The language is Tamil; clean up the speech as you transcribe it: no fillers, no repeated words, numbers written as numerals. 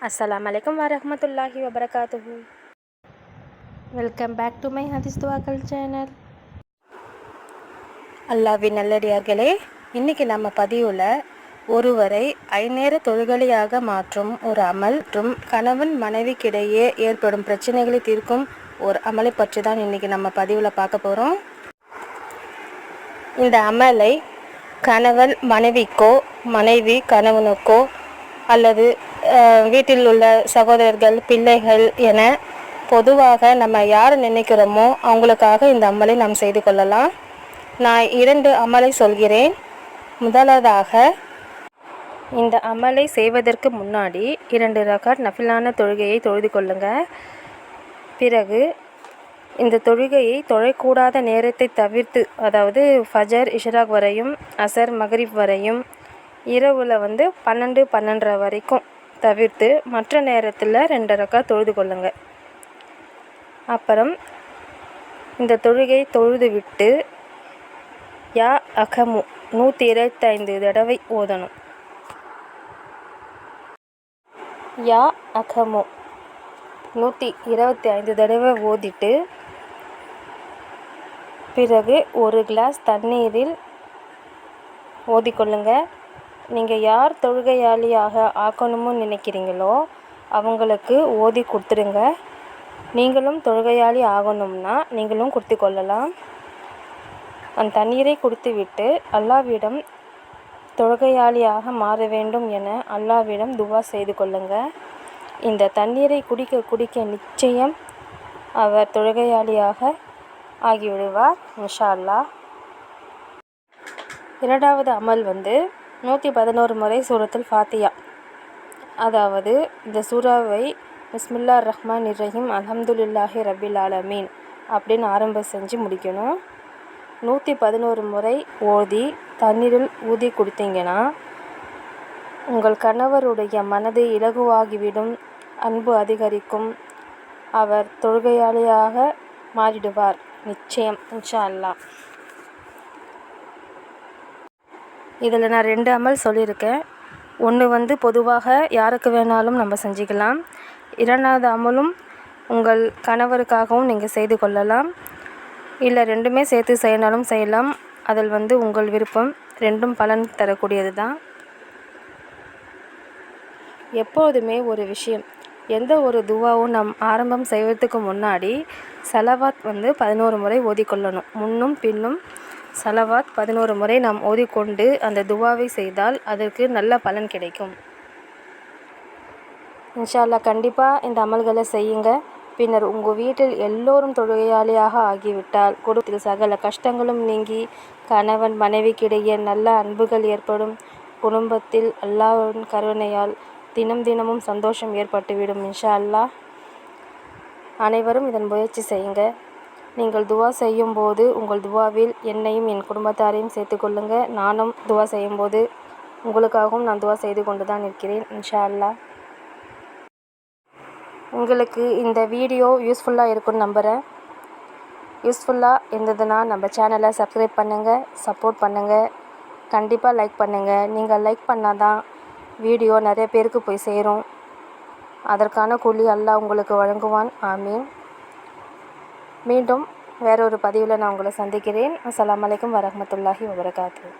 Assalamualaikum warahmatullahi wabarakatuh. Welcome back to my ஹதீஸ் துவாக்கள் சேனல். அல்லாஹ்வின் நல்லடியார்களே, இன்றைக்கி நம்ம பதிவில் ஒருவரை ஐநேர தொழுகலியாக மாற்றும் ஒரு அமல் மற்றும் கணவன் மனைவிக்கிடையே ஏற்படும் பிரச்சனைகளை தீர்க்கும் ஒரு அமலை பற்றி தான் இன்றைக்கி நம்ம பதிவில் பார்க்க போகிறோம். இந்த அமலை கணவன் மனைவிக்கோ மனைவி கணவனுக்கோ அல்லது வீட்டில் உள்ள சகோதரர்கள் பிள்ளைகள் என பொதுவாக நம்ம யார் நினைக்கிறோமோ அவங்களுக்காக இந்த அமலை நாம் செய்து கொள்ளலாம். நான் 2 அமலை சொல்கிறேன். முதலாவதாக, இந்த அமலை செய்வதற்கு முன்னாடி 2 ரகாத் நஃபிலான தொழுகையை தொழுது கொள்ளுங்க. பிறகு இந்த தொழுகையை தொழக்கூடாத நேரத்தை தவிர்த்து, அதாவது ஃபஜர் இஷ்ராக் வரையும், அசர் மக்ரிப் வரையும், இரவில் 12 12:30 வரைக்கும் தவிர்த்து மற்ற நேரத்தில் 2 ரகாத் தொழுது கொள்ளுங்க. அப்புறம் இந்த தொழுகை தொழுது விட்டு யா அகமு 125 தடவை ஓதணும். யா அகமு 125 தடவை ஓதிட்டு பிறகு ஒரு கிளாஸ் தண்ணீரில் ஓதிக்கொள்ளுங்க. நீங்கள் யார் தொழுகையாளியாக ஆக்கணும்னு நினைக்கிறீங்களோ அவங்களுக்கு ஓதி கொடுத்துருங்க. நீங்களும் தொழுகையாளி ஆகணும்னா நீங்களும் கொடுத்து கொள்ளலாம். அந்த தண்ணீரை குடித்து விட்டு அல்லாஹ்விடம் தொழுகையாளியாக மாற வேண்டும் என அல்லாஹ்விடம் துவா செய்து கொள்ளுங்க. இந்த தண்ணீரை குடிக்க குடிக்க நிச்சயம் அவர் தொழுகையாளியாக ஆகிவிடுவார் இன்ஷா அல்லாஹ். இரண்டாவது அமல் 111 முறை சூரத்துல் ஃபாத்தியா, அதாவது இந்த சூறாவை பிஸ்மில்லாஹிர் ரஹ்மானிர் ரஹீம் அல்ஹம்துலில்லாஹி ரப்பில் ஆலமீன் அப்படின்னு ஆரம்பம் செஞ்சு முடிக்கணும். 111 முறை ஓதி தண்ணீரில் ஊதி கொடுத்தீங்கன்னா உங்கள் கணவருடைய மனது இலகுவாகிவிடும், அன்பு அதிகரிக்கும், அவர் தொழுகையாளியாக மாறிடுவார் நிச்சயம் இன்ஷா அல்லாஹ். இதில் நான் 2 அமல் சொல்லியிருக்கேன். ஒன்று பொதுவாக யாருக்கு வேணாலும் நம்ம செஞ்சுக்கலாம். இரண்டாவது அமலும் உங்கள் கணவருக்காகவும் நீங்கள் செய்து கொள்ளலாம். இல்லை 2மே சேர்த்து செய்யனாலும் செய்யலாம். அதில் உங்கள் விருப்பம். 2ம் பலன் தரக்கூடியது தான். எப்போதுமே ஒரு விஷயம், எந்த ஒரு துவாவும் நாம் ஆரம்பம் செய்வதற்கு முன்னாடி சலவாத் 11 முறை ஓதிக்கொள்ளணும். முன்னும் பின்னும் சலவாத் 11 முறை நாம் ஓதிக்கொண்டு அந்த துவாவை செய்தால் அதற்கு நல்ல பலன் கிடைக்கும் இன்ஷா அல்லாஹ். கண்டிப்பாக இந்த அமல்களை செய்யுங்க. பின்னர் உங்கள் வீட்டில் எல்லோரும் தொழுகையாளியாக ஆகிவிட்டால் குடும்பத்தில் சகல கஷ்டங்களும் நீங்கி கணவன் மனைவிக்கிடையே நல்ல அன்புகள் ஏற்படும். குடும்பத்தில் அல்லாஹ்வின் கருணையால் தினமும் சந்தோஷம் ஏற்பட்டுவிடும் இன்ஷா அல்லாஹ். அனைவரும் இதன் முயற்சி செய்யுங்க. நீங்கள் துவா செய்யும்போது உங்கள் துவாவில் என்னையும் என் குடும்பத்தாரையும் சேர்த்து கொள்ளுங்க. நானும் துவா செய்யும்போது உங்களுக்காகவும் நான் துவா செய்து கொண்டு தான் இருக்கிறேன் இன்ஷா அல்லாஹ். உங்களுக்கு இந்த வீடியோ யூஸ்ஃபுல்லாக இருக்குன்னு நம்புகிறேன். யூஸ்ஃபுல்லாக இருந்ததுன்னா நம்ம சேனலை சப்ஸ்கிரைப் பண்ணுங்கள், சப்போர்ட் பண்ணுங்கள், கண்டிப்பாக லைக் பண்ணுங்கள். நீங்கள் லைக் பண்ணால் தான் வீடியோ நிறைய பேருக்கு போய் சேரும். அதற்கான கூலி அல்லாஹ் உங்களுக்கு வழங்குவான். ஆமீன். மீண்டும் வேறொரு பதிவில் நான் உங்களை சந்திக்கிறேன். அஸ்ஸலாமு அலைக்கும் வரஹ்மத்துல்லாஹி வபரகாத்துஹு.